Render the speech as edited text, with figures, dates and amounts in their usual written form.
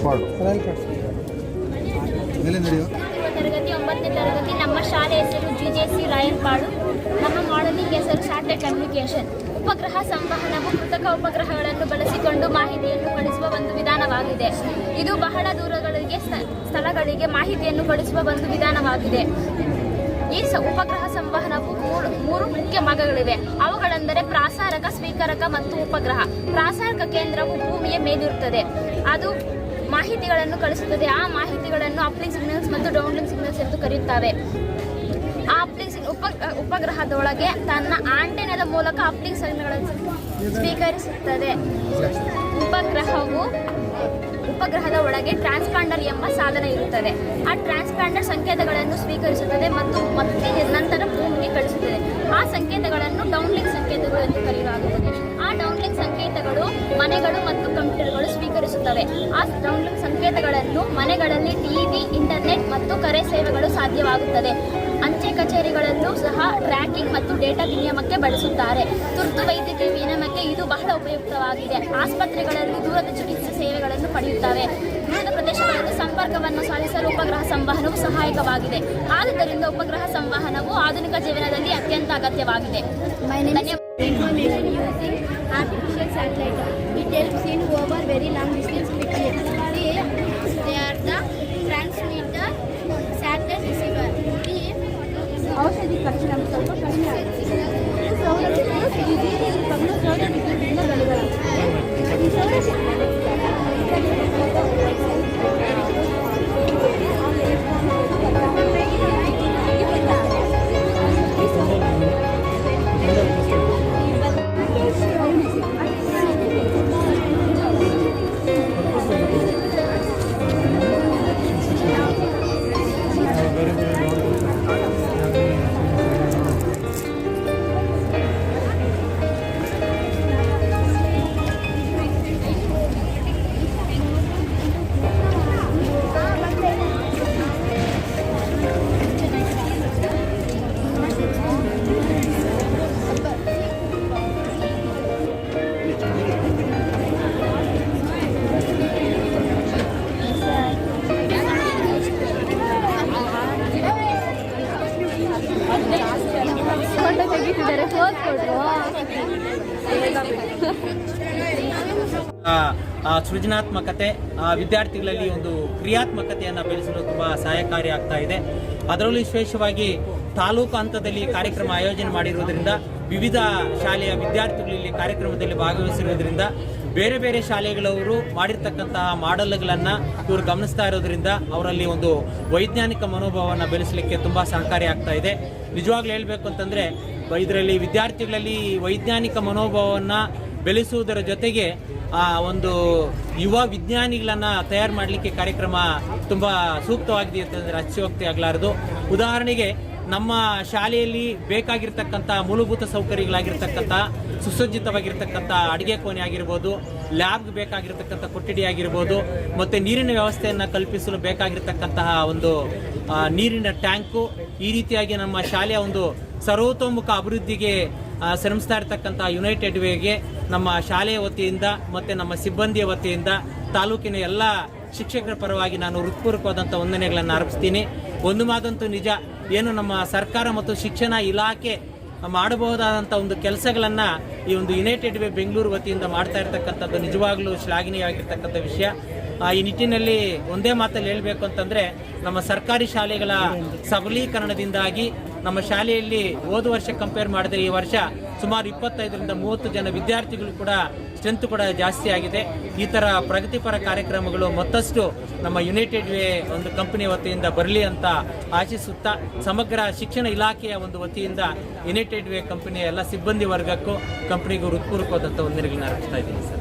ತರಗತಿ 9ನೇ ತರಗತಿ. ನಮ್ಮ ಶಾಲೆ ಹೆಸರು ಜಿಜೆಸಿ ರಾಯರಪಾಡು. ನಮ್ಮ ಮಾಡೆಲಿಂಗ್ ಹೆಸರು ಸ್ಯಾಟಲೈಟ್ ಕಮ್ಯುನಿಕೇಷನ್. ಉಪಗ್ರಹ ಸಂವಹನವು ಕೃತಕ ಉಪಗ್ರಹಗಳನ್ನು ಬಳಸಿಕೊಂಡು ಮಾಹಿತಿಯನ್ನು ಕಳಿಸುವ ಒಂದು ವಿಧಾನವಾಗಿದೆ. ಇದು ಬಹಳ ದೂರಗಳಿಗೆ ಸ್ಥಳಗಳಿಗೆ ಮಾಹಿತಿಯನ್ನು ಕಳಿಸುವ ಒಂದು ವಿಧಾನವಾಗಿದೆ. ಈ ಉಪಗ್ರಹ ಸಂವಹನವು ಮೂರು ಮುಖ್ಯ ಭಾಗಗಳಿವೆ. ಅವುಗಳೆಂದರೆ ಪ್ರಾಸಾರಕ, ಸ್ವೀಕಾರಕ ಮತ್ತು ಉಪಗ್ರಹ. ಪ್ರಾಸಾರಕ ಕೇಂದ್ರವು ಭೂಮಿಯ ಮೇಲಿರುತ್ತದೆ. ಅದು ಮಾಹಿತಿಗಳನ್ನು ಕಳಿಸುತ್ತದೆ. ಆ ಮಾಹಿತಿಗಳನ್ನು ಅಪ್ಲಿಂಗ್ ಸಿಗ್ನಲ್ಸ್ ಮತ್ತು ಡೌನ್ಲಿಂಗ್ ಸಿಗ್ನಲ್ಸ್ ಎಂದು ಕರೆಯುತ್ತವೆ. ಆ ಉಪಗ್ರಹದೊಳಗೆ ತನ್ನ ಆಂಟೆನಾದ ಮೂಲಕ ಅಪ್ಲಿಂಗ್ ಸಿಗ್ನಲ್ಗಳನ್ನು ಸ್ವೀಕರಿಸುತ್ತದೆ. ಉಪಗ್ರಹದ ಒಳಗೆ ಟ್ರಾನ್ಸ್ಪಾಂಡರ್ ಎಂಬ ಸಾಧನ ಇರುತ್ತದೆ. ಆ ಟ್ರಾನ್ಸ್ಪಾಂಡರ್ ಸಂಕೇತಗಳನ್ನು ಸ್ವೀಕರಿಸುತ್ತದೆ ಮತ್ತು ಮತ್ತೆ ನಂತರ ಭೂಮಿಗೆ ಕಳಿಸುತ್ತದೆ. ಆ ಸಂಕೇತಗಳನ್ನು ಡೌನ್ಲಿಂಕ್ ಸಂಕೇತಗಳು ಎಂದು ಕರೆಯಲಾಗುತ್ತದೆ. ಆ ಡೌನ್ಲಿಂಕ್ ಸಂಕೇತಗಳು ಮನೆಗಳು ಮತ್ತು ಕಂಪ್ಯೂಟರ್ಗಳು ಸ್ವೀಕರಿಸುತ್ತವೆ. ಆ ಡೌನ್ಲಿಂಕ್ ಸಂಕೇತಗಳನ್ನು ಮನೆಗಳಲ್ಲಿ ಟಿವಿ, ಇಂಟರ್ನೆಟ್ ಮತ್ತು ಕರೆ ಸೇವೆಗಳು ಸಾಧ್ಯವಾಗುತ್ತದೆ. ಅಂಚೆ ಕಚೇರಿಗಳಲ್ಲೂ ಸಹ ಟ್ರ್ಯಾಕಿಂಗ್ ಮತ್ತು ಡೇಟಾ ವಿನಿಮಯಕ್ಕೆ ಬಳಸುತ್ತಾರೆ. ತುರ್ತು ವೈದ್ಯಕೀಯ ವಿನಿಮಯಕ್ಕೆ ಇದು ಬಹಳ ಉಪಯುಕ್ತವಾಗಿದೆ. ಆಸ್ಪತ್ರೆಗಳಲ್ಲಿ ದೂರದ ಚಿಕಿತ್ಸೆ ಸೇವೆಗಳನ್ನು ಪಡೆಯುತ್ತವೆ. ದೂರದ ಪ್ರದೇಶಗಳಲ್ಲಿ ಸಂಪರ್ಕವನ್ನು ಸಾಧಿಸಲು ಉಪಗ್ರಹ ಸಂವಹನವು ಸಹಾಯಕವಾಗಿದೆ. ಆದ್ದರಿಂದ ಉಪಗ್ರಹ ಸಂವಹನವು ಆಧುನಿಕ ಜೀವನದಲ್ಲಿ ಅತ್ಯಂತ ಅಗತ್ಯವಾಗಿದೆ. Information using artificial satellite. It helps in over very long distance quickly. They are the transmitter, satellite receiver. ಔಷಧಿ ಖರ್ಚು ನಮ್ಗೆ ಸ್ವಲ್ಪ ಕಡಿಮೆ ಆಗುತ್ತೆ. ಸೃಜನಾತ್ಮಕತೆ ವಿದ್ಯಾರ್ಥಿಗಳಲ್ಲಿ ಒಂದು ಕ್ರಿಯಾತ್ಮಕತೆಯನ್ನು ಬೆಳೆಸಲು ತುಂಬ ಸಹಾಯಕಾರಿ ಆಗ್ತಾ ಇದೆ. ಅದರಲ್ಲೂ ವಿಶೇಷವಾಗಿ ತಾಲೂಕು ಹಂತದಲ್ಲಿ ಕಾರ್ಯಕ್ರಮ ಆಯೋಜನೆ ಮಾಡಿರುವುದರಿಂದ ವಿವಿಧ ಶಾಲೆಯ ವಿದ್ಯಾರ್ಥಿಗಳು ಇಲ್ಲಿ ಕಾರ್ಯಕ್ರಮದಲ್ಲಿ ಭಾಗವಹಿಸಿರುವುದರಿಂದ ಬೇರೆ ಬೇರೆ ಶಾಲೆಗಳವರು ಮಾಡಿರ್ತಕ್ಕಂತಹ ಮಾಡೆಲ್ಗಳನ್ನು ಇವರು ಗಮನಿಸ್ತಾ ಇರೋದ್ರಿಂದ ಅವರಲ್ಲಿ ಒಂದು ವೈಜ್ಞಾನಿಕ ಮನೋಭಾವವನ್ನು ಬೆಳೆಸಲಿಕ್ಕೆ ತುಂಬ ಸಹಕಾರಿ ಆಗ್ತಾ ಇದೆ. ನಿಜವಾಗ್ಲೂ ಹೇಳಬೇಕು ಅಂತಂದರೆ ಇದರಲ್ಲಿ ವಿದ್ಯಾರ್ಥಿಗಳಲ್ಲಿ ವೈಜ್ಞಾನಿಕ ಮನೋಭಾವವನ್ನು ಬೆಳೆಸುವುದರ ಜೊತೆಗೆ ಒಂದು ಯುವ ವಿಜ್ಞಾನಿಗಳನ್ನು ತಯಾರು ಮಾಡಲಿಕ್ಕೆ ಕಾರ್ಯಕ್ರಮ ತುಂಬ ಸೂಕ್ತವಾಗಿದೆ ಅಂತಂದರೆ ಅತಿಶಯೋಕ್ತಿ ಆಗಲಾರದು. ಉದಾಹರಣೆಗೆ ನಮ್ಮ ಶಾಲೆಯಲ್ಲಿ ಬೇಕಾಗಿರ್ತಕ್ಕಂಥ ಮೂಲಭೂತ ಸೌಕರ್ಯಗಳಾಗಿರ್ತಕ್ಕಂಥ ಸುಸಜ್ಜಿತವಾಗಿರ್ತಕ್ಕಂಥ ಅಡುಗೆ ಕೋಣೆ ಆಗಿರ್ಬೋದು, ಲ್ಯಾಬ್ಗೆ ಬೇಕಾಗಿರ್ತಕ್ಕಂಥ ಕೊಠಡಿ ಆಗಿರ್ಬೋದು, ಮತ್ತು ನೀರಿನ ವ್ಯವಸ್ಥೆಯನ್ನು ಕಲ್ಪಿಸಲು ಬೇಕಾಗಿರ್ತಕ್ಕಂತಹ ಒಂದು ನೀರಿನ ಟ್ಯಾಂಕು, ಈ ರೀತಿಯಾಗಿ ನಮ್ಮ ಶಾಲೆಯ ಒಂದು ಸರ್ವತೋಮುಖ ಅಭಿವೃದ್ಧಿಗೆ ಶ್ರಮಿಸ್ತಾ ಇರತಕ್ಕಂಥ ಯುನೈಟೆಡ್ ವೇಗೆ ನಮ್ಮ ಶಾಲೆಯ ವತಿಯಿಂದ ಮತ್ತು ನಮ್ಮ ಸಿಬ್ಬಂದಿಯ ವತಿಯಿಂದ ತಾಲೂಕಿನ ಎಲ್ಲ ಶಿಕ್ಷಕರ ಪರವಾಗಿ ನಾನು ಹೃತ್ಪೂರ್ವಕವಾದಂಥ ವಂದನೆಗಳನ್ನು ಅರ್ಪಿಸ್ತೀನಿ. ಒಂದು ಮಾತಂತೂ ನಿಜ, ಏನು ನಮ್ಮ ಸರ್ಕಾರ ಮತ್ತು ಶಿಕ್ಷಣ ಇಲಾಖೆ ಮಾಡಬಹುದಾದಂಥ ಒಂದು ಕೆಲಸಗಳನ್ನು ಈ ಒಂದು ಯುನೈಟೆಡ್ ವೇ ಬೆಂಗಳೂರು ವತಿಯಿಂದ ಮಾಡ್ತಾ ಇರ್ತಕ್ಕಂಥದ್ದು ನಿಜವಾಗ್ಲೂ ಶ್ಲಾಘನೀಯವಾಗಿರ್ತಕ್ಕಂಥ ವಿಷಯ. ಈ ನಿಟ್ಟಿನಲ್ಲಿ ಒಂದೇ ಮಾತಲ್ಲಿ ಹೇಳಬೇಕು ಅಂತಂದರೆ, ನಮ್ಮ ಸರ್ಕಾರಿ ಶಾಲೆಗಳ ಸಬಲೀಕರಣದಿಂದಾಗಿ ನಮ್ಮ ಶಾಲೆಯಲ್ಲಿ ಹೋದ ವರ್ಷ ಕಂಪೇರ್ ಮಾಡಿದ್ರೆ ಈ ವರ್ಷ ಸುಮಾರು 25ರಿಂದ 30 ಜನ ವಿದ್ಯಾರ್ಥಿಗಳು ಕೂಡ ಸ್ಟ್ರೆಂತ್ ಕೂಡ ಜಾಸ್ತಿ ಆಗಿದೆ. ಈ ಥರ ಪ್ರಗತಿಪರ ಕಾರ್ಯಕ್ರಮಗಳು ಮತ್ತಷ್ಟು ನಮ್ಮ ಯುನೈಟೆಡ್ ವೇ ಒಂದು ಕಂಪನಿಯ ವತಿಯಿಂದ ಬರಲಿ ಅಂತ ಆಶಿಸುತ್ತಾ, ಸಮಗ್ರ ಶಿಕ್ಷಣ ಇಲಾಖೆಯ ಒಂದು ವತಿಯಿಂದ ಯುನೈಟೆಡ್ ವೇ ಕಂಪನಿಯ ಎಲ್ಲ ಸಿಬ್ಬಂದಿ ವರ್ಗಕ್ಕೂ ಕಂಪನಿಗೂ ಹೃತ್ಪೂರ್ವಕವಾದಂಥ ವಂದನೆಗಳನ್ನ ಅರ್ಪಿಸ್ತಾ ಇದ್ದೀನಿ ಸರ್.